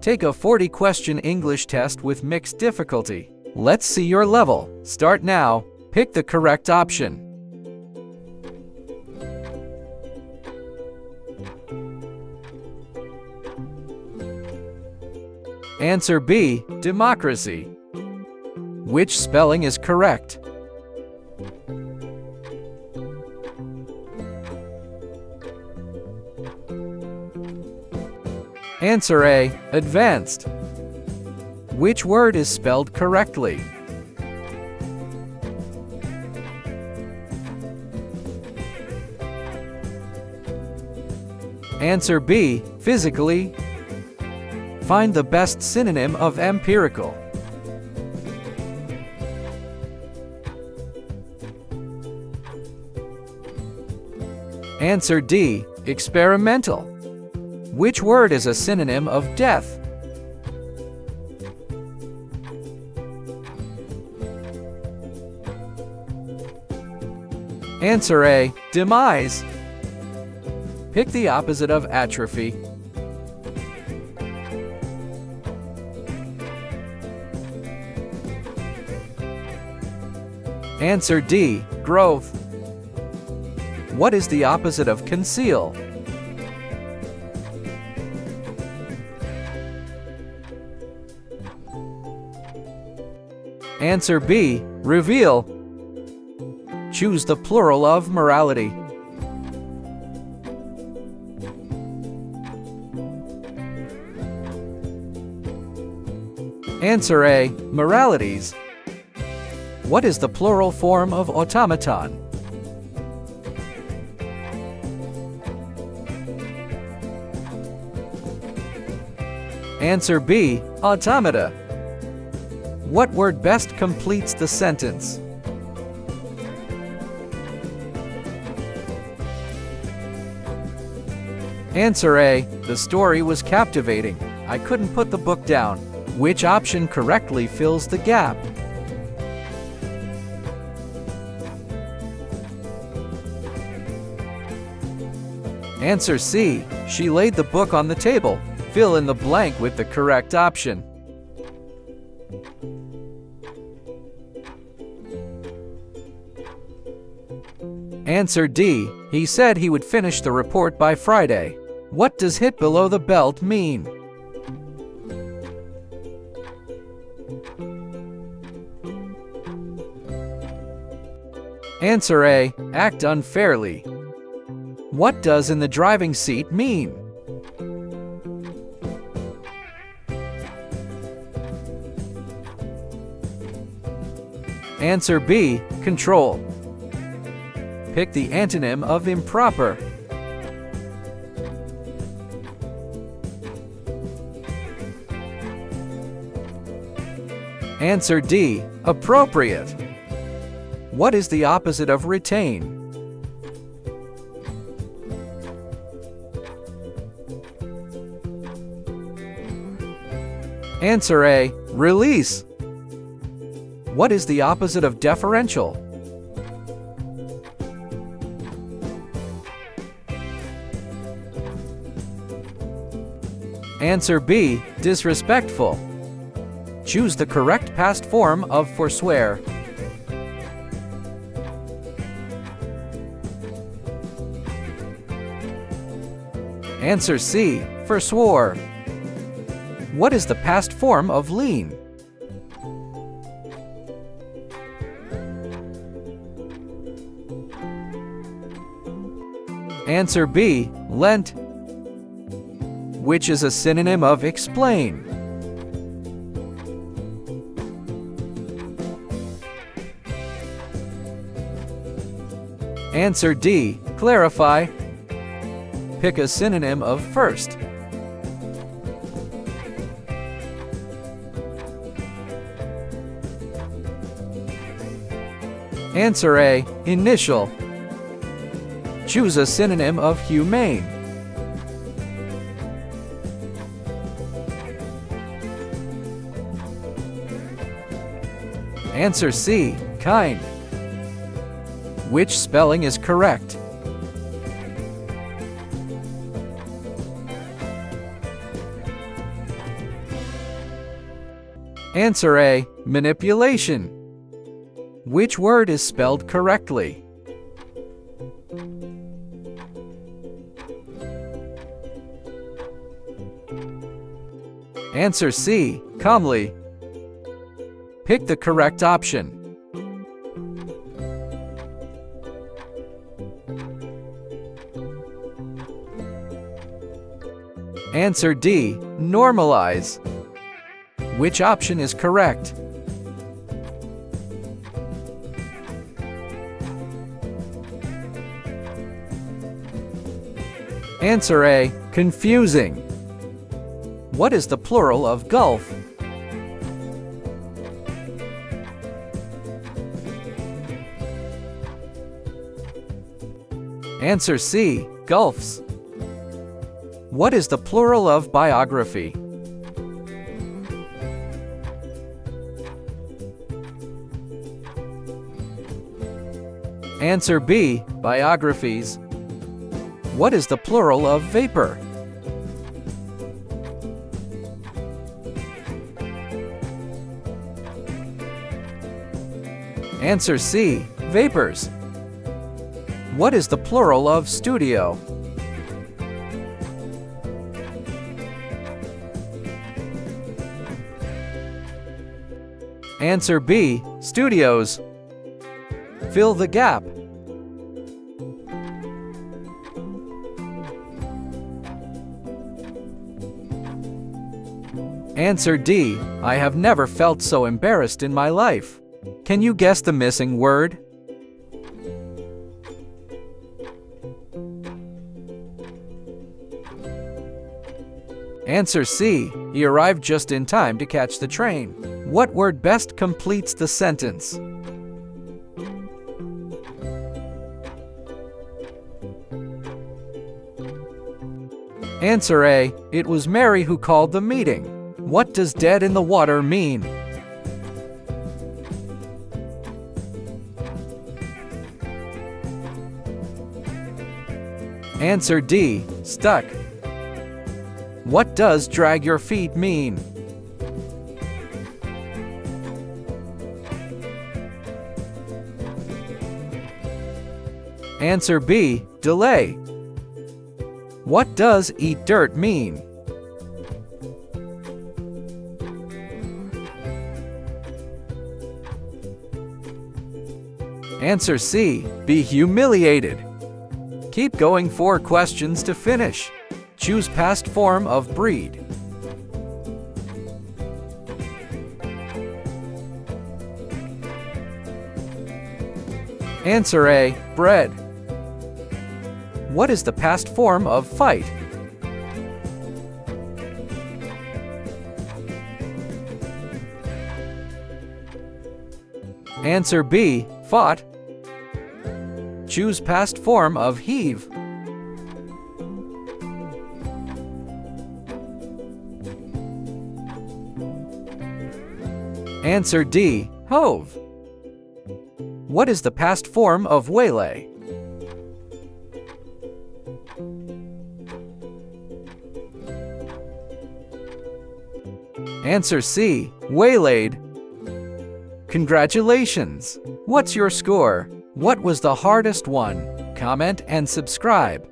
Take a 40-question English test with mixed difficulty. Let's see your level. Start now. Pick the correct option. Answer B, democracy. Which spelling is correct? Answer A, advanced. Which word is spelled correctly? Answer B, physically. Find the best synonym of empirical. Answer D, experimental. Which word is a synonym of death? Answer A, demise. Pick the opposite of atrophy. Answer D, growth. What is the opposite of conceal? Answer B, reveal. Choose the plural of morality. Answer A, moralities. What is the plural form of automaton? Answer B, automata. What word best completes the sentence? Answer A, the story was captivating. I couldn't put the book down. Which option correctly fills the gap? Answer C, she laid the book on the table. Fill in the blank with the correct option. Answer D, he said he would finish the report by Friday. What does hit below the belt mean? Answer A, act unfairly. What does in the driving seat mean? Answer B, control. Pick the antonym of improper. Answer D, appropriate. What is the opposite of retain? Answer A, release. What is the opposite of deferential? Answer B, disrespectful. Choose the correct past form of forswear. Answer C, forswore. What is the past form of lean? Answer B, lent. Which is a synonym of explain? Answer D, clarify. Pick a synonym of first. Answer A, initial. Choose a synonym of humane. Answer C, kind. Which spelling is correct? Answer A. Manipulation. Which word is spelled correctly? Answer C. Calmly. Pick the correct option. Answer D. Normalize. Which option is correct? Answer A. Confusing. What is the plural of gulf? Answer C. Gulfs. What is the plural of biography? Answer B. Biographies. What is the plural of vapor? Answer C. Vapors. What is the plural of studio? Answer B. Studios. Fill the gap. Answer D. I have never felt so embarrassed in my life. Can you guess the missing word? Answer C. He arrived just in time to catch the train. What word best completes the sentence? Answer A. It was Mary who called the meeting. What does dead in the water mean? Answer D. Stuck. What does drag your feet mean? Answer B. Delay. What does eat dirt mean? Answer C. Be humiliated. Keep going 4 questions to finish. Choose past form of breed. Answer A. Bread. What is the past form of fight? Answer B. Fought. Choose past form of heave. Answer D. Hove. What is the past form of waylay? Answer C. Waylaid. Congratulations! What's your score? What was the hardest one? Comment and subscribe.